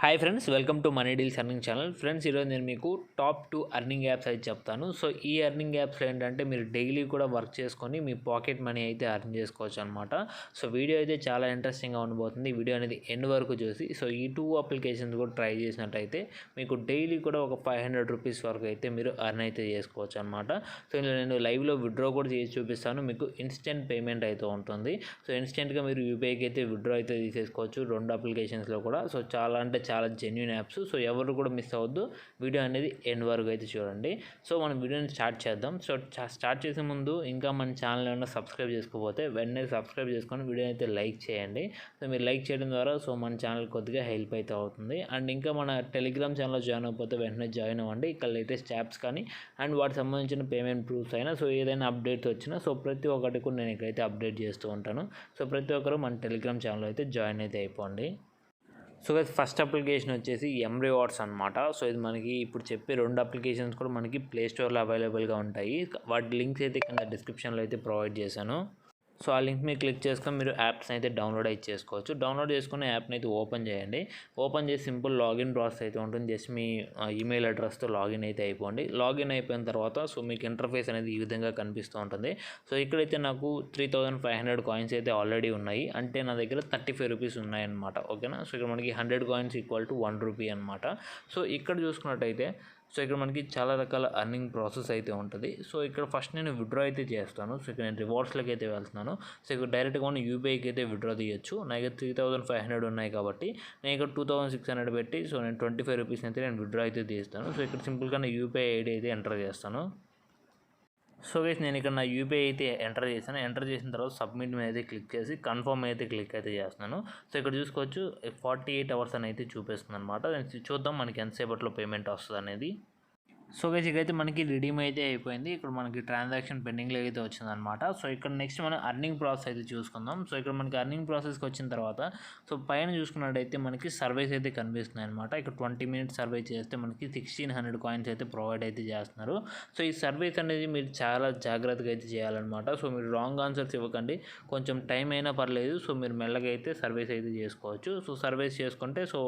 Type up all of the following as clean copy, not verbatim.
Hi friends, welcome to money deals earning channel. Friends, ఈరోజు నేను మీకు టాప్ 2 ఎర్నింగ్ యాప్స్ అయితే చెప్తాను. సో ఈ ఎర్నింగ్ యాప్స్లో ఏంటంటే మీరు డైలీ కూడా వర్క్ చేసుకొని మీ పాకెట్ మనీ అయితే ఎర్న్ చేసుకోవచ్చు అనమాట. సో వీడియో అయితే చాలా ఇంట్రెస్టింగ్గా ఉండబోతుంది. వీడియో అనేది ఎండ్ వరకు చూసి సో ఈ 2 అప్లికేషన్స్ కూడా ట్రై చేసినట్టయితే మీకు డైలీ కూడా ఒక 500 రూపీస్ వరకు అయితే మీరు ఎర్న్ అయితే చేసుకోవచ్చు అనమాట. సో ఇందులో నేను లైవ్లో విత్డ్రా కూడా చేసి చూపిస్తాను. మీకు ఇన్స్టెంట్ పేమెంట్ అయితే ఉంటుంది. సో ఇన్స్టెంట్గా మీరు యూపీఐకి అయితే విత్డ్రా అయితే తీసేసుకోవచ్చు 2 అప్లికేషన్స్లో కూడా. సో చాలా జెన్యూన్ యాప్స్. సో ఎవరు కూడా మిస్ అవ్వద్దు. వీడియో అనేది ఎండ్ వరకు అయితే చూడండి. సో మనం వీడియోని స్టార్ట్ చేద్దాం. సో స్టార్ట్ చేసే ముందు ఇంకా మన ఛానల్ ఏమైనా సబ్స్క్రైబ్ చేసుకోకపోతే వెంటనే సబ్స్క్రైబ్ చేసుకొని వీడియో అయితే లైక్ చేయండి. సో మీరు లైక్ చేయడం ద్వారా సో మన ఛానల్ కొద్దిగా హెల్ప్ అయితే అవుతుంది. అండ్ ఇంకా మన టెలిగ్రామ్ ఛానల్లో జాయిన్ అయిపోతే వెంటనే జాయిన్ అవ్వండి. ఇక్కడ లేటెస్ట్ యాప్స్ కానీ అండ్ వాటికి సంబంధించిన పేమెంట్ ప్రూఫ్స్ అయినా సో ఏదైనా అప్డేట్స్ వచ్చినా సో ప్రతి ఒక్కటి కూడా నేను ఇక్కడైతే అప్డేట్ చేస్తూ ఉంటాను. సో ప్రతి ఒక్కరు మన టెలిగ్రామ్ ఛానల్లో అయితే జాయిన్ అయితే అయిపోండి. సో ఫస్ట్ అప్లికేషన్ వచ్చేసి రివార్డ్స్ అనమాట. సో ఇది మనకి ఇప్పుడు చెప్పే 2 అప్లికేషన్స్ కూడా మనకి ప్లే స్టోర్లో అవైలబుల్గా ఉంటాయి. వాటి లింక్స్ అయితే కింద డిస్క్రిప్షన్లో అయితే ప్రొవైడ్ చేశాను. సో ఆ లింక్ మీద క్లిక్ చేసుకొని మీరు యాప్స్ని అయితే డౌన్లోడ్ అయితే చేసుకోవచ్చు. డౌన్లోడ్ చేసుకుని యాప్ని అయితే ఓపెన్ చేయండి. ఓపెన్ చేసి సింపుల్ లాగిన్ ప్రాసెస్ అయితే ఉంటుంది. జస్ట్ మీ ఈమెయిల్ అడ్రస్తో లాగిన్ అయితే అయిపోండి. లాగిన్ అయిపోయిన తర్వాత సో మీకు ఇంటర్ఫేస్ అనేది ఈ విధంగా కనిపిస్తూ ఉంటుంది. సో ఇక్కడైతే నాకు 3500 కాయిన్స్ అయితే ఆల్రెడీ ఉన్నాయి. అంటే నా దగ్గర 35 రూపీస్ ఉన్నాయన్నమాట. ఓకేనా. సో ఇక్కడ మనకి 100 కాయిన్స్ ఈక్వల్ టు 1 రూపీ అనమాట. సో ఇక్కడ చూసుకున్నట్టయితే సో ఇక్కడ మనకి చాలా రకాల ఎర్నింగ్ ప్రాసెస్ అయితే ఉంటుంది. సో ఇక్కడ ఫస్ట్ నేను విత్డ్రా అయితే చేస్తాను. సో ఇక్కడ నేను రివార్డ్స్లోకి అయితే వెళ్తున్నాను. సో ఇక్కడ డైరెక్ట్గా ఉన్న యూపీఐకి అయితే విత్డ్రా తీయచ్చు. నా దగ్గర 3500 ఉన్నాయి కాబట్టి నేను ఇక్కడ 2600 పెట్టి సో నేను 25 రూపీస్ అయితే నేను విత్డ్రా అయితే తీస్తాను. సో ఇక్కడ సింపుల్గా నా యూపీఐ ఐడి అయితే ఎంటర్ చేస్తాను. సో గైస్ నేను ఇక్కడ నా యూపీఐ అయితే ఎంటర్ చేశాను. ఎంటర్ చేసిన తర్వాత సబ్మిట్ మీద అయితే క్లిక్ చేసి కన్ఫర్మ్ అయితే క్లిక్ అయితే చేస్తున్నాను. సో ఇక్కడ చూసుకోవచ్చు 48 అవర్స్ అని అయితే చూపిస్తుంది అనమాట. చూద్దాం మనకి ఎంతసేపట్లో పేమెంట్ వస్తుంది అనేది. సో గైస్ ఇకైతే మనకి రిడీమ్ అయితే అయిపోయింది. ఇక్కడ మనకి ట్రాన్సాక్షన్ పెండింగ్లో అయితే వచ్చిందనమాట. సో ఇక్కడ నెక్స్ట్ మనం అర్నింగ్ ప్రాసెస్ అయితే చూసుకుందాం. సో ఇక్కడ మనకి అర్నింగ్ ప్రాసెస్కి వచ్చిన తర్వాత సో పైన చూసుకున్నట్టయితే మనకి సర్వేస్ అయితే కనిపిస్తున్నాయి అనమాట. ఇక్కడ 20 మినిట్స్ సర్వే చేస్తే మనకి 1600 కాయిన్స్ అయితే ప్రొవైడ్ అయితే చేస్తున్నారు. సో ఈ సర్వేస్ అనేది మీరు చాలా జాగ్రత్తగా అయితే చేయాలన్నమాట. సో మీరు రాంగ్ ఆన్సర్స్ ఇవ్వకండి. కొంచెం టైం అయినా పర్లేదు. సో మీరు మెల్లగా అయితే సర్వేస్ అయితే చేసుకోవచ్చు. సో సర్వేస్ చేసుకుంటే సో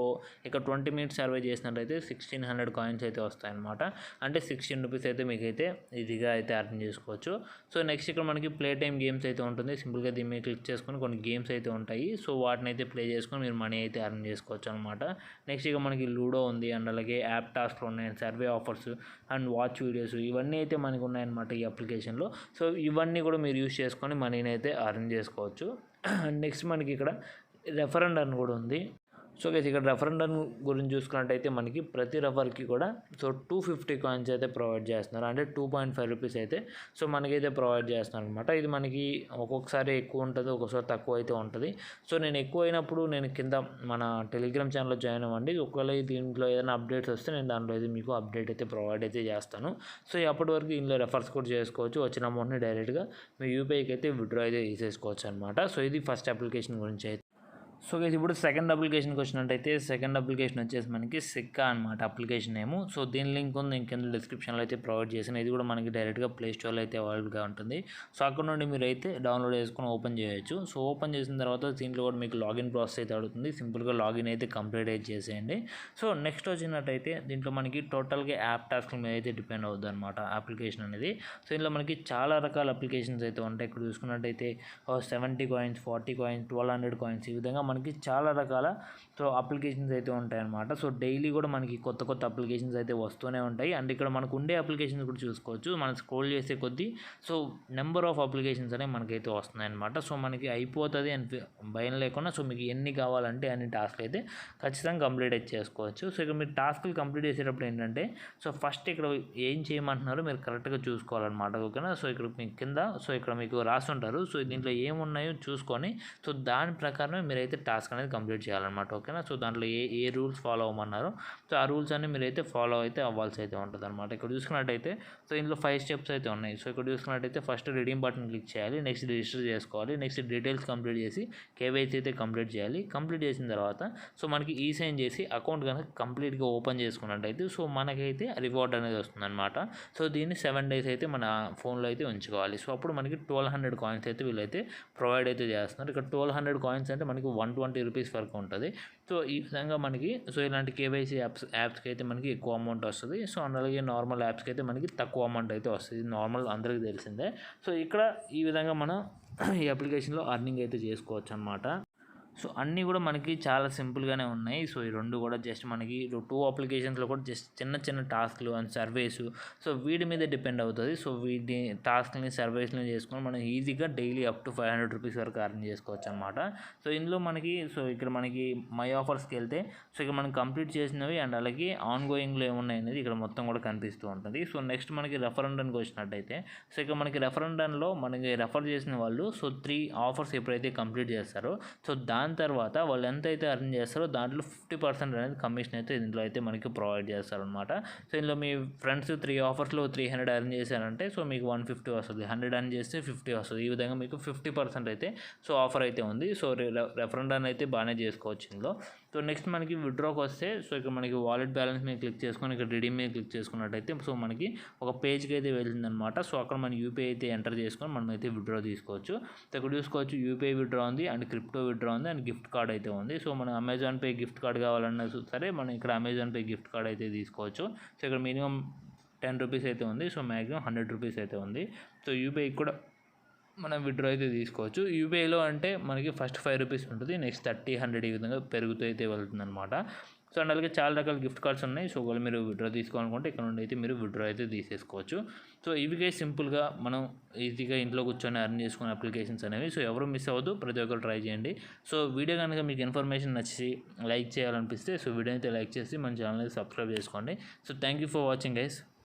ఇక్కడ 20 మినిట్స్ సర్వే చేసినట్టయితే 1600 కాయిన్స్ అయితే వస్తాయన్నమాట. అంటే 16 రూపీస్ అయితే మీకైతే ఈజీగా అయితే అర్న్ చేసుకోవచ్చు. సో నెక్స్ట్ ఇక్కడ మనకి ప్లే టైమ్ గేమ్స్ అయితే ఉంటుంది. సింపుల్గా దీని మీద క్లిక్ చేసుకొని కొన్ని గేమ్స్ అయితే ఉంటాయి. సో వాటిని అయితే ప్లే చేసుకొని మీరు మనీ అయితే అర్న్ చేసుకోవచ్చు అనమాట. నెక్స్ట్ ఇక మనకి లూడో ఉంది అండ్ అలాగే యాప్ టాస్క్లు ఉన్నాయి, survey offers and watch videos ఇవన్నీ అయితే మనకు ఉన్నాయన్నమాట ఈ అప్లికేషన్లో. సో ఇవన్నీ కూడా మీరు యూస్ చేసుకొని మనీని అయితే అర్న్ చేసుకోవచ్చు. నెక్స్ట్ మనకి ఇక్కడ రెఫరెండ్ అని కూడా ఉంది. సో గైస్ ఇక్కడ రెఫరెండర్ గురించి చూసుకున్నట్టయితే మనకి ప్రతి రెఫర్కి కూడా సో 250 కాయిన్స్ అయితే ప్రొవైడ్ చేస్తున్నారు. అంటే 2.5 రూపీస్ అయితే సో మనకైతే ప్రొవైడ్ చేస్తున్నారు అనమాట. ఇది మనకి ఒక్కొక్కసారి ఎక్కువ ఉంటుంది, ఒక్కొక్కసారి తక్కువ అయితే ఉంటుంది. సో నేను ఎక్కువ అయినప్పుడు నేను కింద మన టెలిగ్రామ్ ఛానల్లో జాయిన్ అవ్వండి. ఒకవేళ దీంట్లో ఏదైనా అప్డేట్స్ వస్తే నేను దాంట్లో అయితే మీకు అప్డేట్ అయితే ప్రొవైడ్ అయితే చేస్తాను. సో అప్పటి వరకు దీనిలో రెఫర్స్ కూడా చేసుకోవచ్చు. వచ్చిన అమౌంట్ని డైరెక్ట్గా మీ యూపీఐకి అయితే విత్డ్రా అయితే తీసేసుకోవచ్చు అనమాట. సో ఇది ఫస్ట్ అప్లికేషన్ గురించి అయితే. సో గైస్ ఇప్పుడు సెకండ్ అప్లికేషన్కి వచ్చినట్టయితే సెకండ్ అప్లికేషన్ వచ్చేసి మనకి సిక్కా అనమాట అప్లికేషన్ నేము. సో దీని లింక్ ఉంది నేను కింద డిస్క్రిప్షన్లో అయితే ప్రొవైడ్ చేసాను. ఇది కూడా మనకి డైరెక్ట్గా ప్లే స్టోర్లో అయితే అవైలబుల్గా ఉంటుంది. సో అక్కడ నుండి మీరు అయితే డౌన్లోడ్ చేసుకొని ఓపెన్ చేయొచ్చు. సో ఓపెన్ చేసిన తర్వాత దీంట్లో కూడా మీకు లాగిన్ ప్రాసెస్ అయితే అడుగుతుంది. సింపుల్గా లాగిన్ అయితే కంప్లీట్ అయితే చేసేయండి. సో నెక్స్ట్ వచ్చినట్టయితే దీంట్లో మనకి టోటల్గా యాప్ టాస్క్ల మీద అయితే డిపెండ్ అవుతుంది అనమాట అప్లికేషన్ అనేది. సో ఇందులో మనకి చాలా రకాల అప్లికేషన్స్ అయితే ఉంటాయి. ఇక్కడ చూసుకున్నట్టయితే 70 కాయిన్స్, 40 కాయిన్స్, 1200 కాయిన్స్ ఈ విధంగా మనకి చాలా రకాల సో అప్లికేషన్స్ అయితే ఉంటాయన్నమాట. సో డైలీ కూడా మనకి కొత్త కొత్త అప్లికేషన్స్ అయితే వస్తూనే ఉంటాయి. అండ్ ఇక్కడ మనకు ఉండే అప్లికేషన్స్ కూడా చూసుకోవచ్చు. మనం స్క్రోల్ చేసే కొద్దీ సో నెంబర్ ఆఫ్ అప్లికేషన్స్ అనేవి మనకైతే వస్తున్నాయన్నమాట. సో మనకి అయిపోతుంది అని భయం లేకుండా సో మీకు ఎన్ని కావాలంటే అన్ని టాస్క్లు అయితే ఖచ్చితంగా కంప్లీట్ అయితే చేసుకోవచ్చు. సో ఇక్కడ మీరు టాస్క్లు కంప్లీట్ చేసేటప్పుడు ఏంటంటే సో ఫస్ట్ ఇక్కడ ఏం చేయమంటున్నారో మీరు కరెక్ట్గా చూసుకోవాలన్నమాట. ఓకేనా. సో ఇక్కడ మీకు కింద సో ఇక్కడ మీకు రాసి ఉంటారు. సో దీంట్లో ఏమున్నాయో చూసుకొని సో దాని ప్రకారమే మీరైతే టాస్క్ అనేది కంప్లీట్ చేయాలన్నమాట. ఓకేనా. సో దాంట్లో ఏ రూల్స్ ఫాలో అవ్వమన్నారో సో ఆ రూల్స్ అన్ని మీరైతే ఫాలో అయితే అవ్వాల్సి అయితే ఉంటుంది అనమాట. ఇక్కడ చూసుకున్నట్టయితే సో ఇందులో 5 స్టెప్స్ అయితే ఉన్నాయి. సో ఇక్కడ చూసుకున్నట్టయితే ఫస్ట్ రిడీమ్ బటన్ క్లిక్ చేయాలి. నెక్స్ట్ రిజిస్టర్ చేసుకోవాలి. నెక్స్ట్ డీటెయిల్స్ కంప్లీట్ చేసి కేవైసీ అయితే కంప్లీట్ చేయాలి. కంప్లీట్ చేసిన తర్వాత సో మనకి ఈ సైన్ చేసి అకౌంట్ కనుక కంప్లీట్గా ఓపెన్ చేసుకున్నట్టయితే సో మనకైతే రివార్డ్ అనేది వస్తుంది అనమాట. సో దీన్ని 7 డేస్ అయితే మన ఫోన్లో అయితే ఉంచుకోవాలి. సో అప్పుడు మనకి 1200 కాయిన్స్ అయితే వీళ్ళైతే ప్రొవైడ్ అయితే చేస్తున్నారు. ఇక్కడ 1200 కాయిన్స్ అంటే మనకి 1 120 రూపీస్ వరకు ఉంటుంది. సో ఈ విధంగా మనకి సో ఇలాంటి కేవైసీ యాప్స్కి అయితే మనకి ఎక్కువ అమౌంట్ వస్తుంది. సో అలాగే నార్మల్ యాప్స్కి అయితే మనకి తక్కువ అమౌంట్ అయితే వస్తుంది. నార్మల్ అందరికీ తెలిసిందే. సో ఇక్కడ ఈ విధంగా మనం ఈ అప్లికేషన్లో అర్నింగ్ అయితే చేసుకోవచ్చు అనమాట. సో అన్నీ కూడా మనకి చాలా సింపుల్గానే ఉన్నాయి. సో ఈ రెండు కూడా జస్ట్ మనకి 2 అప్లికేషన్స్లో కూడా జస్ట్ చిన్న చిన్న టాస్క్లు అండ్ సర్వేస్, సో వీటి మీద డిపెండ్ అవుతుంది. సో వీటి టాస్క్ని సర్వేస్ని చేసుకొని మనం ఈజీగా డైలీ అప్ టు 500 రూపీస్ వరకు అర్న్ చేసుకోవచ్చు అనమాట. సో ఇందులో మనకి సో ఇక్కడ మనకి మై ఆఫర్స్కి వెళ్తే సో ఇక్కడ మనం కంప్లీట్ చేసినవి అండ్ అలాగే ఆన్ గోయింగ్లో ఏమున్నాయి అనేది ఇక్కడ మొత్తం కూడా కనిపిస్తూ ఉంటుంది. సో నెక్స్ట్ మనకి రెఫరెండంకి వచ్చినట్టయితే సో ఇక్కడ మనకి రెఫరెండంలో మనకి రెఫర్ చేసిన వాళ్ళు సో 3 ఆఫర్స్ ఎప్పుడైతే కంప్లీట్ చేస్తారో సో దాని తర్వాత వాళ్ళు ఎంత అయితే అర్న్ చేస్తారో దాంట్లో 50% అనేది కమిషన్ అయితే ఇందులో అయితే మనకి ప్రొవైడ్ చేస్తారనమాట. సో ఇందులో మీ ఫ్రెండ్స్ 3 ఆఫర్స్లో 300 అర్న్ చేశారంటే సో మీకు 150 వస్తుంది. 100 అర్న్ చేస్తే 50 వస్తుంది. ఈ విధంగా మీకు 50% అయితే సో ఆఫర్ అయితే ఉంది. సో రెఫరెండం అయితే బాగానే చేసుకోవచ్చు ఇందులో. సో నెక్స్ట్ మనకి విత్డ్రాకి వస్తే సో ఇక్కడ మనకి వాలెట్ బ్యాలెన్స్ మీద క్లిక్ చేసుకొని ఇక్కడ రిడీమ్ మీద క్లిక్ చేసుకున్నట్టయితే సో మనకి ఒక పేజ్కి అయితే వెళ్తుందనమాట. సో అక్కడ మన యూపీఐ అయితే ఎంటర్ చేసుకొని మనం అయితే విత్డ్రా తీసుకోవచ్చు. సో ఇక్కడ చూసుకోవచ్చు యూపీఐ విత్డ్రా ఉంది అండ్ క్రిప్టో విత్డ్రా ఉంది అండ్ గిఫ్ట్ కార్డ్ అయితే ఉంది. సో మనం అమెజాన్ పే గిఫ్ట్ కార్డ్ కావాలన్నా సరే మనం ఇక్కడ అమెజాన్ పే గిఫ్ట్ కార్డ్ అయితే తీసుకోవచ్చు. సో ఇక్కడ మినిమం 10 రూపీస్ అయితే ఉంది. సో మ్యాక్సిమం 100 రూపీస్ అయితే ఉంది. సో యూపీఐ కూడా మనం విత్డ్రా అయితే తీసుకోవచ్చు. యూపీఐలో అంటే మనకి ఫస్ట్ 5 రూపీస్ ఉంటుంది, నెక్స్ట్ 30, 100 ఈ విధంగా పెరుగుతూ అయితే వెళ్తుంది అనమాట. సో అండ్ అలాగే చాలా రకాల గిఫ్ట్ కార్డ్స్ ఉన్నాయి. సో ఒకవేళ మీరు విత్డ్రా తీసుకోవాలనుకుంటే ఇక్కడ నుండి అయితే మీరు విత్డ్రా అయితే తీసేసుకోవచ్చు. సో ఇవికే సింపుల్గా మనం ఈజీగా ఇంట్లో కూర్చొని అర్న్ చేసుకునే అప్లికేషన్స్ అనేవి. సో ఎవరు మిస్ అవ్వద్దు, ప్రతి ఒక్కరు ట్రై చేయండి. సో వీడియో కనుక మీకు ఇన్ఫర్మేషన్ నచ్చి లైక్ చేయాలనిపిస్తే సో వీడియో అయితే లైక్ చేసి మన ఛానల్ని సబ్స్క్రైబ్ చేసుకోండి. So thank you for watching guys.